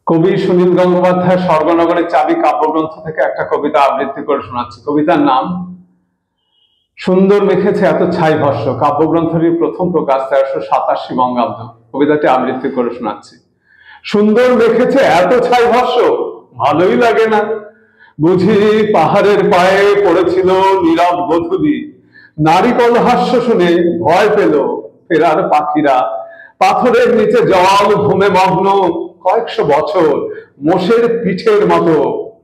কবি সুনীল গঙ্গোপাধ্যায় স্বর্গনগরের চাবি কাব্যগ্রন্থ থেকে একটা কবিতা আবৃত্তি করে শোনাচ্ছি। কবিতার নাম সুন্দর মেখেছে এত ছাই ভস্য। কাব্যগ্রন্থটির প্রথম প্রকাশ 1387 বঙ্গাব্দ। কবিতাটি আবৃত্তি করে শোনাচ্ছি। সুন্দর মেখেছে এত ছাই ভস্য, ভালোই লাগে না বুঝি পাহাড়ের পায়ে পড়েছিল নীরব গোধূলি। নারিকল হাস্য শুনে ভয় পেল ফেরার পাখিরা। পাথরের নিচে জল ঘুমে মগ্ন কয়েকশো বছর, মোষের পিঠের মতো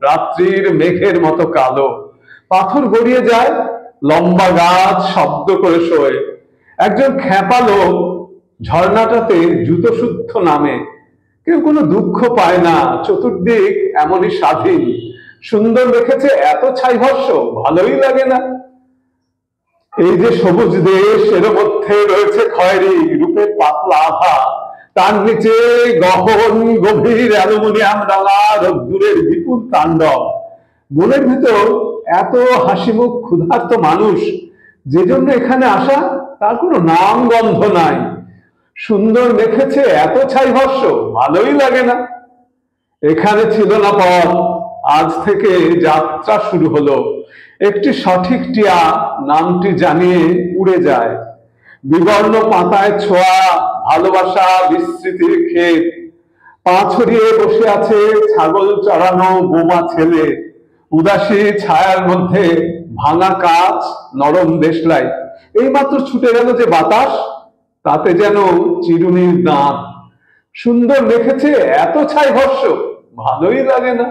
রাত্রির মেঘের মতো কালো। পাথর গড়িয়ে যায়, লম্বা গাছ শব্দ করে শোয়। একজন খ্যাপা লোক ঝর্ণাটাতে জুতো শুদ্ধ নামে। কেউ কোনো দুঃখ পায় না, চতুর্দিক এমনই স্বাধীন। সুন্দর রেখেছে এত ছাই ভস্য, ভালোই লাগে না। এই যে সবুজ দেশ, এর মধ্যে রয়েছে খয়েরি রূপের পাতলা আভা। তার নিচে গহন গভীর অ্যালুমিনিয়াম রাঙা রোদ্দুরের বিপুল তাণ্ডব। মনের ভিতর এত হাসিমুখ ক্ষুধার্ত মানুষ, যে জন্য এখানে আসা তার কোনো নাম গন্ধ নাই। সুন্দর মেখেছে এত ছাই ভস্য, ভালোই লাগে না। এখানে ছিল না পথ, আজ থেকে যাত্রা শুরু হলো। একটি সঠিক টিয়া নামটি জানিয়ে উড়ে যায়। বিবর্ণ পাতায় ছোঁয়া ভালোবাসা বিস্মৃতির ক্ষেত। পা ছড়িয়ে বসে আছে ছাগল চড়ানো বোমা ছেলে। উদাসী ছায়ার মধ্যে ভাঙা কাঁচ, নরম দেশলাই। এইমাত্র ছুটে গেল যে বাতাস, তাতে যেন চিরুনির দাঁত। সুন্দর মেখেছে এত ছাই ভস্য, ভালোই লাগে না।